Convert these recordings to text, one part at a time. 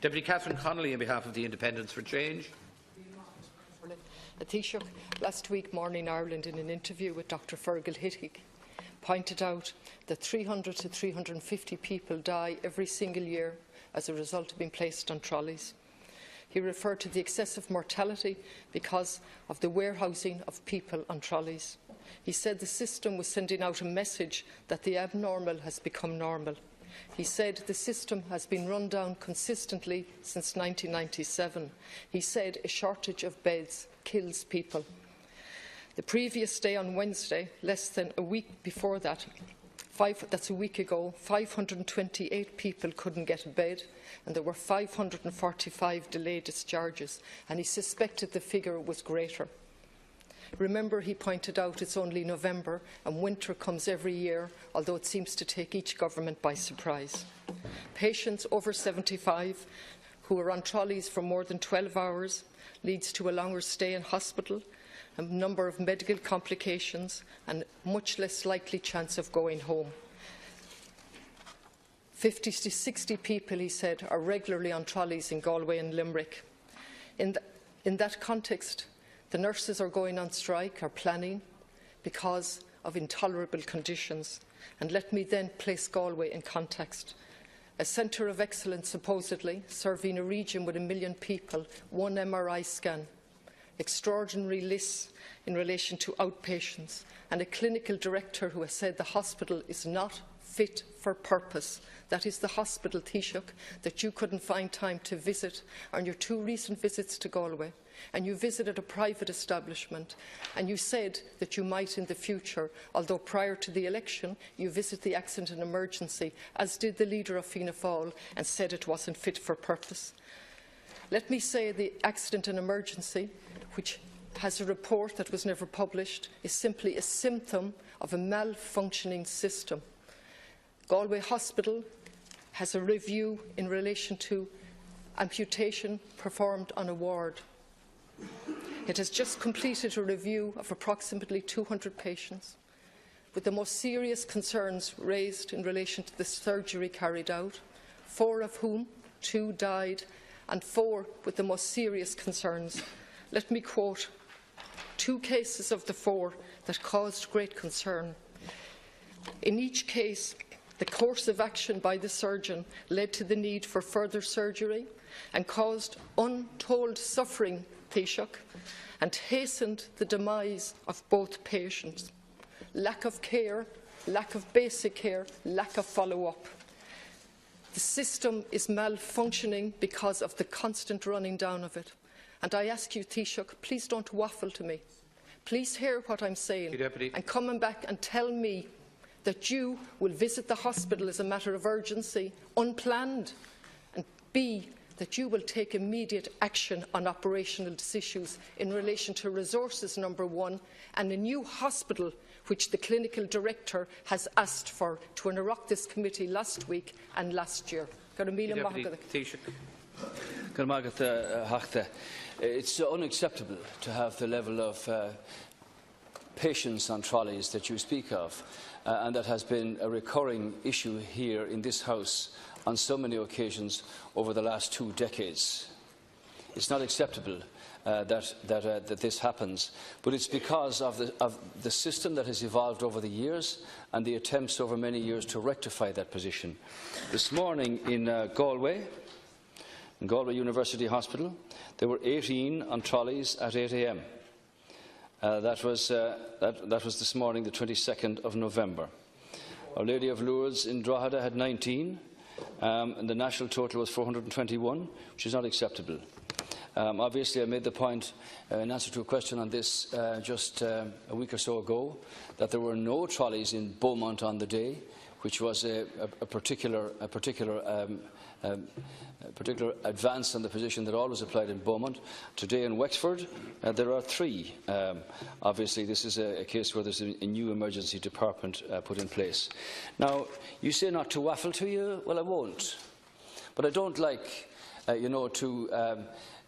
Deputy Catherine Connolly on behalf of the Independents for Change. Taoiseach, last week Morning Ireland, in an interview with Dr Fergal Hittig, pointed out that 300 to 350 people die every single year as a result of being placed on trolleys. He referred to the excessive mortality because of the warehousing of people on trolleys. He said the system was sending out a message that the abnormal has become normal. He said the system has been run down consistently since 1997. He said a shortage of beds kills people. The previous day, on Wednesday, less than a week before that, that's a week ago, 528 people couldn't get a bed, and there were 545 delayed discharges, and he suspected the figure was greater. Remember, he pointed out it's only November and winter comes every year, although it seems to take each government by surprise. Patients over 75 who are on trolleys for more than 12 hours leads to a longer stay in hospital, a number of medical complications and much less likely chance of going home. 50 to 60 people, he said, are regularly on trolleys in Galway and Limerick. In that context, the nurses are going on strike, are planning, because of intolerable conditions. And let me then place Galway in context. A centre of excellence, supposedly, serving a region with 1 million people, 1 MRI scan, extraordinary lists in relation to outpatients, and a clinical director who has said the hospital is not fit for purpose. That is the hospital, Taoiseach, that you couldn't find time to visit on your 2 recent visits to Galway. And you visited a private establishment, and you said that you might in the future, although prior to the election you visit the accident and emergency, as did the leader of Fianna Fáil, and said it wasn't fit for purpose. Let me say the accident and emergency, which has a report that was never published, is simply a symptom of a malfunctioning system. Galway Hospital has a review in relation to amputation performed on a ward. It has just completed a review of approximately 200 patients, with the most serious concerns raised in relation to the surgery carried out, 4 of whom 2 died, and 4 with the most serious concerns. Let me quote 2 cases of the 4 that caused great concern. In each case, the course of action by the surgeon led to the need for further surgery and caused untold suffering, Taoiseach, and hastened the demise of both patients. Lack of care, lack of basic care, lack of follow-up. The system is malfunctioning because of the constant running down of it. And I ask you, Taoiseach, please don't waffle to me. Please hear what I'm saying and come back and tell me that you will visit the hospital as a matter of urgency, unplanned, and B, that you will take immediate action on operational issues in relation to resources, number 1, and a new hospital which the clinical director has asked for to interrupt this committee last week and last year. It's unacceptable to have the level of patients on trolleys that you speak of, and that has been a recurring issue here in this House on so many occasions over the last 2 decades. It's not acceptable that this happens, but it's because of the system that has evolved over the years and the attempts over many years to rectify that position. This morning in Galway University Hospital, there were 18 on trolleys at 8 a.m. That was this morning, the 22nd of November. Our Lady of Lourdes in Drogheda had 19, and the national total was 421, which is not acceptable. Obviously, I made the point in answer to a question on this just a week or so ago that there were no trolleys in Beaumont on the day, which was a particular advance on the position that always applied in Beaumont. Today in Wexford, there are 3. Obviously, this is a case where there's a new emergency department put in place. Now, you say not to waffle to you. Well, I won't. But I don't like,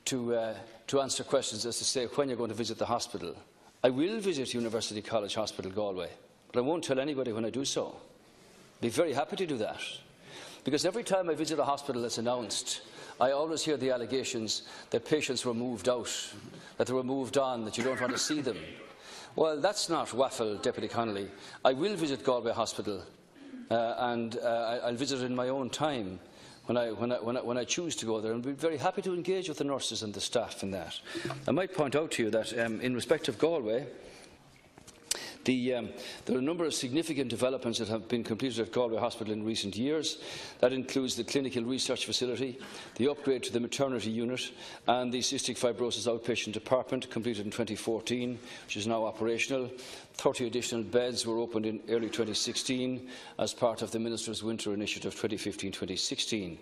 to answer questions as to say when you're going to visit the hospital. I will visit University College Hospital, Galway, but I won't tell anybody when I do so. I'd be very happy to do that. Because every time I visit a hospital that's announced, I always hear the allegations that patients were moved out, that they were moved on, that you don't want to see them. Well, that's not waffle, Deputy Connolly. I will visit Galway Hospital, and I'll visit it in my own time when I choose to go there, and we'll be very happy to engage with the nurses and the staff in that. I might point out to you that in respect of Galway, there are a number of significant developments that have been completed at Galway Hospital in recent years. That includes the clinical research facility, the upgrade to the maternity unit and the cystic fibrosis outpatient department, completed in 2014, which is now operational. 30 additional beds were opened in early 2016 as part of the Minister's Winter Initiative 2015-2016.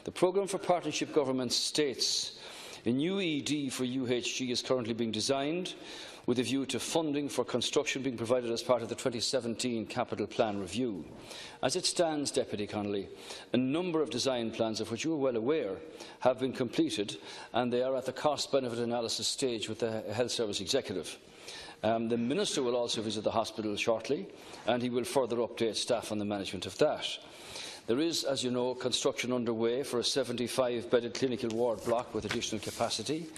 The programme for partnership governments states a new ED for UHG is currently being designed, with a view to funding for construction being provided as part of the 2017 Capital Plan Review. As it stands, Deputy Connolly, a number of design plans, of which you are well aware, have been completed, and they are at the cost-benefit analysis stage with the Health Service Executive. The Minister will also visit the hospital shortly, and he will further update staff on the management of that. There is, as you know, construction underway for a 75-bedded clinical ward block with additional capacity.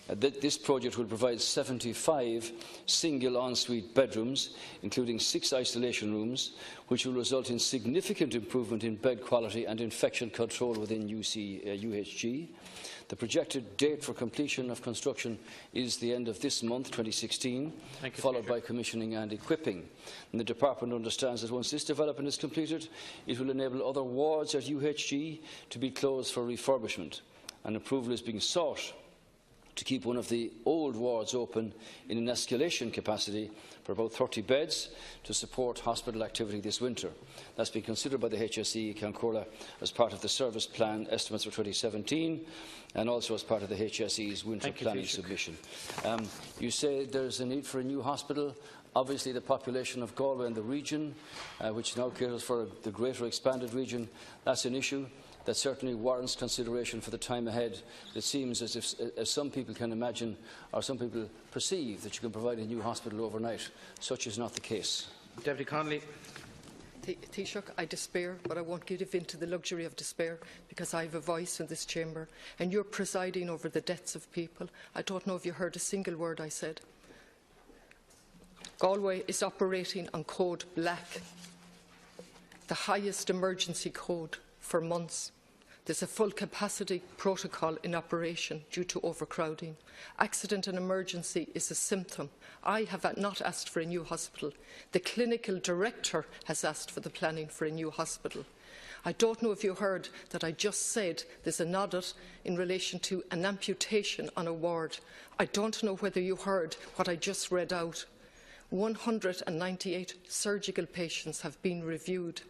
This project will provide 75 single ensuite bedrooms, including 6 isolation rooms, which will result in significant improvement in bed quality and infection control within UHG. The projected date for completion of construction is the end of this month, 2016, followed by commissioning and equipping. And the Department understands that once this development is completed, it will enable other wards at UHG to be closed for refurbishment. And approval is being sought to keep one of the old wards open in an escalation capacity for about 30 beds to support hospital activity this winter. That's been considered by the HSE Connolly as part of the service plan estimates for 2017 and also as part of the HSE's winter planning submission. You say there's a need for a new hospital. Obviously, the population of Galway and the region, which now caters for the greater expanded region, that's an issue that certainly warrants consideration for the time ahead. It seems as if some people can imagine, or some people perceive, that you can provide a new hospital overnight. Such is not the case. Deputy Connolly. Taoiseach, I despair, but I won't give in to the luxury of despair, because I have a voice in this chamber, and you're presiding over the deaths of people. I don't know if you heard a single word I said. Galway is operating on Code Black, the highest emergency code for months. There's a full capacity protocol in operation due to overcrowding. Accident and emergency is a symptom. I have not asked for a new hospital. The clinical director has asked for the planning for a new hospital. I don't know if you heard that I just said there's an audit in relation to an amputation on a ward. I don't know whether you heard what I just read out. 198 surgical patients have been reviewed.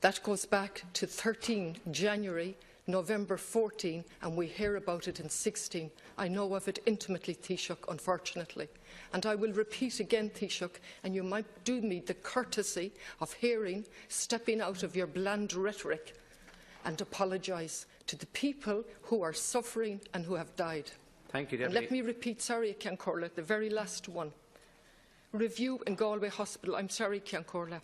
That goes back to 13 January, November 14, and we hear about it in 16. I know of it intimately, Taoiseach, unfortunately. And I will repeat again, Taoiseach, and you might do me the courtesy of stepping out of your bland rhetoric and apologise to the people who are suffering and who have died. Thank you, Deputy. And let me repeat, sorry, Connolly, the very last one. Review in Galway Hospital, I'm sorry, Connolly.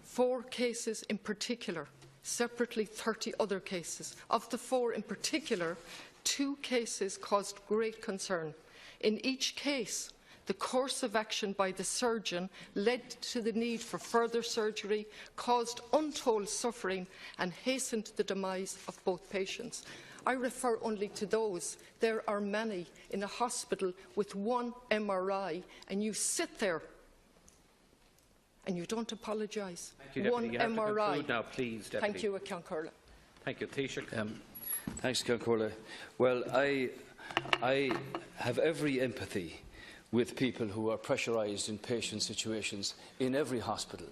4 cases in particular, separately 30 other cases. Of the 4 in particular, 2 cases caused great concern. In each case, the course of action by the surgeon led to the need for further surgery, caused untold suffering and hastened the demise of both patients. I refer only to those. There are many in a hospital with 1 MRI, and you sit there and you don't apologise. Thank you, 1 Deputy. You have MRI. to conclude now, please, Deputy. Thank you, Connolly. Thank you, Taoiseach. Thanks, Connolly. Well, I have every empathy with people who are pressurised in patient situations in every hospital.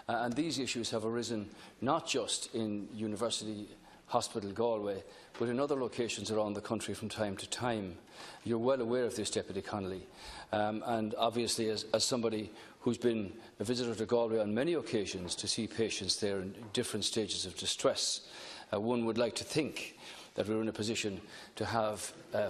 And these issues have arisen not just in University Hospital Galway, but in other locations around the country from time to time. You're well aware of this, Deputy Connolly. And obviously, as somebody who's been a visitor to Galway on many occasions to see patients there in different stages of distress, one would like to think that we're in a position to have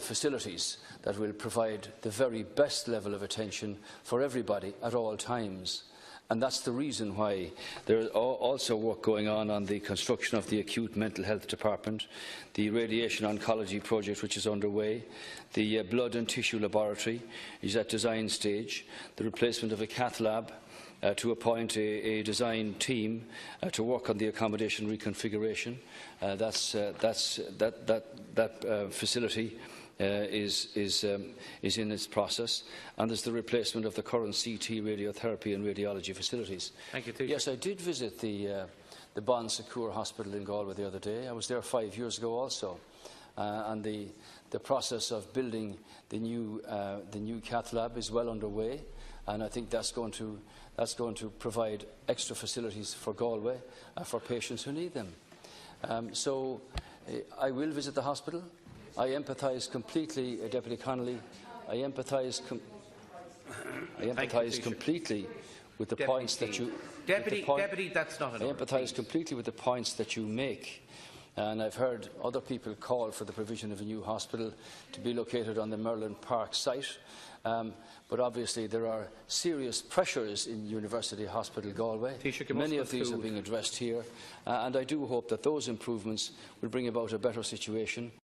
facilities that will provide the very best level of attention for everybody at all times. And that's the reason why there is also work going on the construction of the acute mental health department, the radiation oncology project which is underway, the blood and tissue laboratory is at design stage, the replacement of a cath lab, to appoint a design team to work on the accommodation reconfiguration. That facility is in its process, and there's the replacement of the current CT, radiotherapy and radiology facilities. Thank you, Taoiseach. Yes, I did visit the Bon Secours Hospital in Galway the other day. I was there 5 years ago also, and the process of building the new cath lab is well underway, and I think that's going to provide extra facilities for Galway for patients who need them. So I will visit the hospital. I empathise completely, Deputy Connolly. I empathise completely with the points that you. Deputy, that's not enough. I empathise completely with the points that you make, and I've heard other people call for the provision of a new hospital to be located on the Merlin Park site. But obviously there are serious pressures in University Hospital Galway. Many of these are being addressed here, and I do hope that those improvements will bring about a better situation